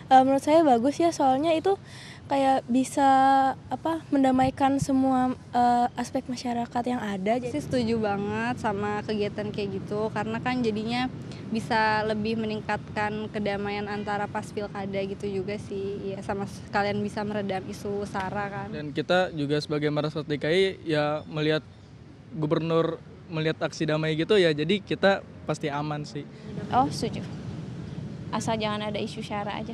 Menurut saya bagus ya, soalnya itu kayak bisa mendamaikan semua aspek masyarakat yang ada. Sih setuju banget sama kegiatan kayak gitu, karena kan jadinya bisa lebih meningkatkan kedamaian antara pas pilkada gitu juga sih, ya sama sekalian bisa meredam isu SARA kan. Dan kita juga sebagai masyarakat DKI ya melihat gubernur melihat aksi damai gitu ya, jadi kita pasti aman sih. Oh setuju, asal jangan ada isu SARA aja.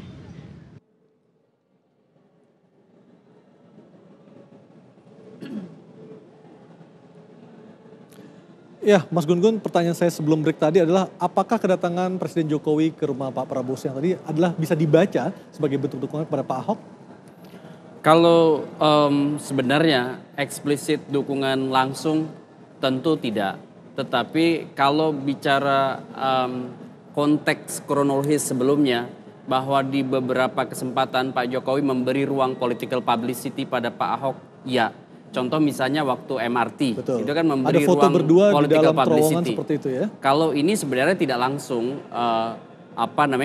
Ya, Mas Gun-Gun, pertanyaan saya sebelum break tadi adalah apakah kedatangan Presiden Jokowi ke rumah Pak Prabowo yang tadi adalah bisa dibaca sebagai bentuk dukungan kepada Pak Ahok? Kalau sebenarnya eksplisit dukungan langsung tentu tidak. Tetapi kalau bicara konteks kronologis sebelumnya, bahwa di beberapa kesempatan Pak Jokowi memberi ruang political publicity pada Pak Ahok, ya. Contoh misalnya waktu MRT, Betul. itu kan memberi ada foto ruang berdua di political dalam terowongan publicity. seperti itu ya. Kalau ini sebenarnya tidak langsung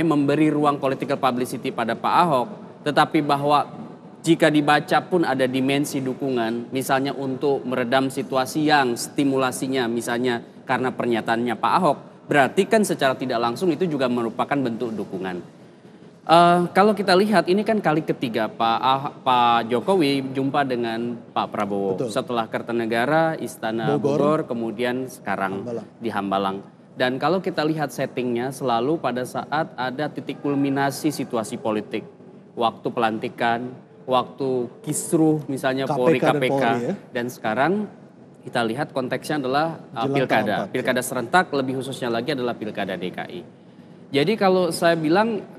memberi ruang political publicity pada Pak Ahok, tetapi bahwa jika dibaca pun ada dimensi dukungan, misalnya untuk meredam situasi yang stimulasinya misalnya karena pernyataannya Pak Ahok, berarti kan secara tidak langsung itu juga merupakan bentuk dukungan. Kalau kita lihat ini kan kali ketiga Pak Jokowi jumpa dengan Pak Prabowo. Betul. Setelah Kertanegara, Istana Bogor, kemudian sekarang di Hambalang. Dan kalau kita lihat settingnya selalu pada saat ada titik kulminasi situasi politik. Waktu pelantikan, waktu kisruh misalnya Polri KPK. Dan sekarang kita lihat konteksnya adalah pilkada. Pilkada serentak, lebih khususnya lagi adalah pilkada DKI. Jadi kalau saya bilang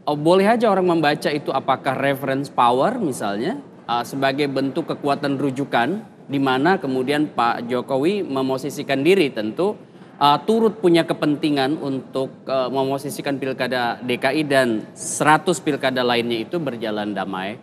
boleh aja orang membaca itu apakah reference power misalnya sebagai bentuk kekuatan rujukan di mana kemudian Pak Jokowi memosisikan diri tentu turut punya kepentingan untuk memosisikan pilkada DKI dan 100 pilkada lainnya itu berjalan damai.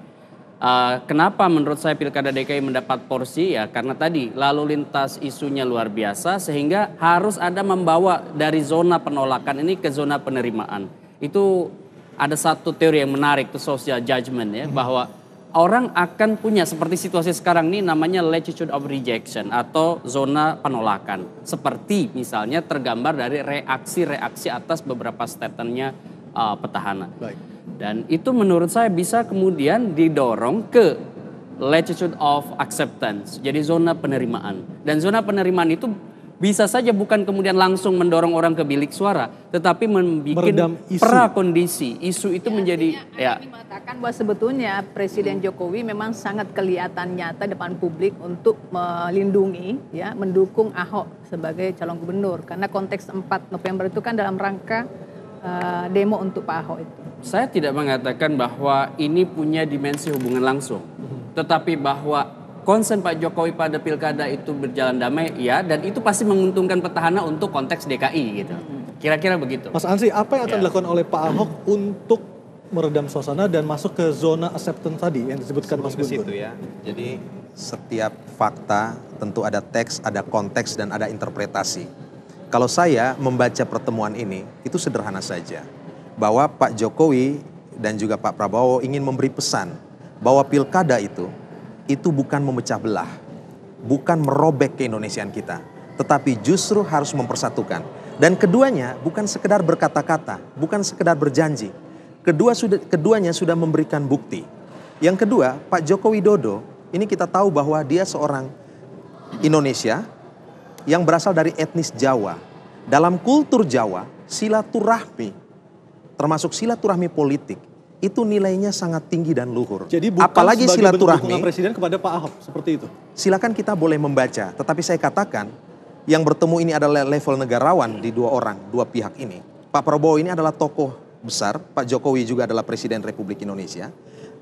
Kenapa menurut saya pilkada DKI mendapat porsi ya karena tadi lalu lintas isunya luar biasa sehingga harus ada membawa dari zona penolakan ini ke zona penerimaan. Itu ada satu teori yang menarik, itu social judgment ya, bahwa orang akan punya seperti situasi sekarang ini namanya latitude of rejection atau zona penolakan. Seperti misalnya tergambar dari reaksi-reaksi atas beberapa statementnya petahana. Baik. Dan itu menurut saya bisa kemudian didorong ke latitude of acceptance, jadi zona penerimaan. Dan zona penerimaan itu bisa saja bukan kemudian langsung mendorong orang ke bilik suara, tetapi membuat prakondisi isu itu menjadi Ini mengatakan bahwa sebetulnya Presiden Jokowi memang sangat kelihatan nyata depan publik untuk melindungi, ya, mendukung Ahok sebagai calon gubernur karena konteks 4 November itu kan dalam rangka demo untuk Pak Ahok itu. Saya tidak mengatakan bahwa ini punya dimensi hubungan langsung, tetapi bahwa konsen Pak Jokowi pada pilkada itu berjalan damai, ya, dan itu pasti menguntungkan petahana untuk konteks DKI gitu. Kira-kira begitu. Mas Ansy, apa yang akan dilakukan oleh Pak Ahok untuk meredam suasana dan masuk ke zona acceptance tadi yang disebutkan Mas Gun-Gun? Ya. Jadi setiap fakta tentu ada teks, ada konteks, dan ada interpretasi. Kalau saya membaca pertemuan ini, itu sederhana saja. Bahwa Pak Jokowi dan juga Pak Prabowo ingin memberi pesan bahwa pilkada itu bukan memecah belah, bukan merobek keindonesiaan kita, tetapi justru harus mempersatukan. Dan keduanya bukan sekedar berkata-kata, bukan sekedar berjanji. Keduanya sudah memberikan bukti. Yang kedua, Pak Joko Widodo, ini kita tahu bahwa dia seorang Indonesia yang berasal dari etnis Jawa. Dalam kultur Jawa, silaturahmi, termasuk silaturahmi politik, itu nilainya sangat tinggi dan luhur. Jadi bukan apalagi sebagai silaturahmi bentuk dukungan presiden kepada Pak Ahok seperti itu. Silakan kita boleh membaca, tetapi saya katakan yang bertemu ini adalah level negarawan di dua pihak ini. Pak Prabowo ini adalah tokoh besar, Pak Jokowi juga adalah Presiden Republik Indonesia.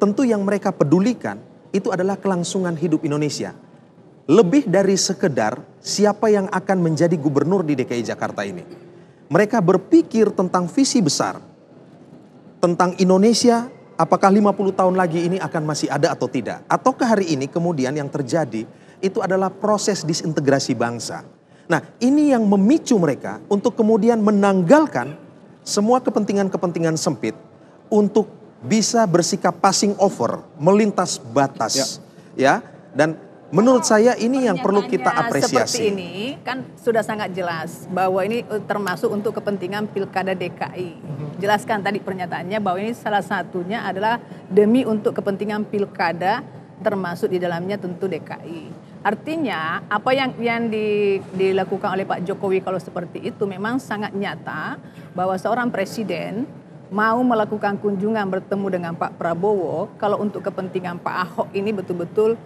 Tentu yang mereka pedulikan itu adalah kelangsungan hidup Indonesia. Lebih dari sekedar siapa yang akan menjadi gubernur di DKI Jakarta ini. Mereka berpikir tentang visi besar. Tentang Indonesia, apakah 50 tahun lagi ini akan masih ada atau tidak? Ataukah hari ini kemudian yang terjadi itu adalah proses disintegrasi bangsa. Nah, ini yang memicu mereka untuk kemudian menanggalkan semua kepentingan-kepentingan sempit untuk bisa bersikap passing over, melintas batas, ya. Dan menurut saya ini yang perlu kita apresiasi. Seperti ini kan sudah sangat jelas bahwa ini termasuk untuk kepentingan Pilkada DKI. Jelaskan tadi pernyataannya bahwa ini salah satunya adalah demi untuk kepentingan Pilkada, termasuk di dalamnya tentu DKI. Artinya apa yang dilakukan oleh Pak Jokowi kalau seperti itu memang sangat nyata bahwa seorang presiden mau melakukan kunjungan bertemu dengan Pak Prabowo kalau untuk kepentingan Pak Ahok ini betul-betul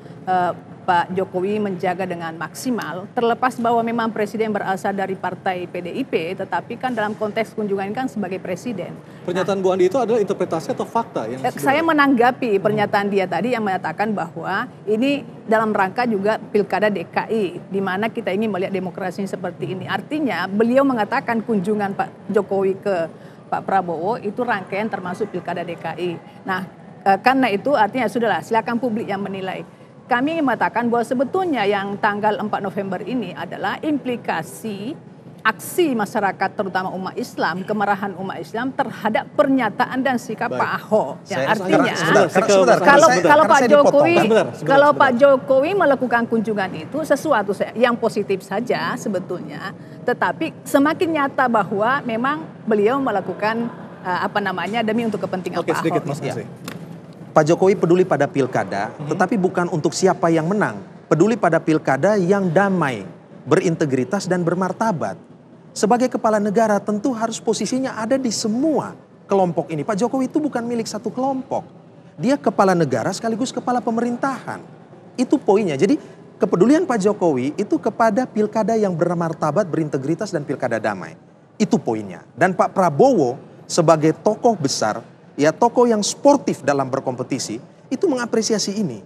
Pak Jokowi menjaga dengan maksimal, terlepas bahwa memang presiden berasal dari partai PDIP, tetapi kan dalam konteks kunjungan ini kan sebagai presiden. Pernyataan Bu Andi itu adalah interpretasi atau fakta? Saya menanggapi pernyataan dia tadi yang menyatakan bahwa ini dalam rangka juga Pilkada DKI, di mana kita ingin melihat demokrasi seperti ini. Artinya beliau mengatakan kunjungan Pak Jokowi ke Pak Prabowo itu rangkaian termasuk Pilkada DKI. Nah, karena itu artinya sudahlah, silakan publik yang menilai. Kami ingin mengatakan bahwa sebetulnya yang tanggal 4 November ini adalah implikasi aksi masyarakat terutama umat Islam, kemarahan umat Islam terhadap pernyataan dan sikap Pak Ahok. Yang artinya kalau Pak Jokowi melakukan kunjungan itu sesuatu yang positif saja sebetulnya, tetapi semakin nyata bahwa memang beliau melakukan demi untuk kepentingan Pak Ahok. Pak Jokowi peduli pada pilkada, tetapi bukan untuk siapa yang menang. Peduli pada pilkada yang damai, berintegritas dan bermartabat. Sebagai kepala negara tentu harus posisinya ada di semua kelompok ini. Pak Jokowi itu bukan milik satu kelompok. Dia kepala negara sekaligus kepala pemerintahan. Itu poinnya. Jadi kepedulian Pak Jokowi itu kepada pilkada yang bermartabat, berintegritas dan pilkada damai. Itu poinnya. Dan Pak Prabowo sebagai tokoh besar, ya tokoh yang sportif dalam berkompetisi, itu mengapresiasi ini.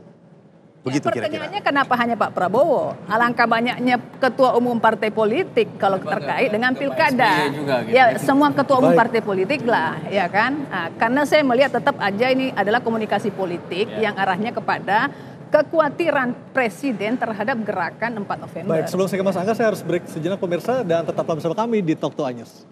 Begitu kira-kira. Pertanyaannya kenapa hanya Pak Prabowo? Alangkah banyaknya ketua umum partai politik kalau terkait dengan pilkada. Ya semua ketua umum partai politik lah, ya kan. Nah, karena saya melihat tetap aja ini adalah komunikasi politik yang arahnya kepada kekhawatiran presiden terhadap gerakan 4 November. Baik, sebelum saya ke Mas Angga, saya harus break sejenak pemirsa dan tetaplah bersama kami di Talk to Anyus.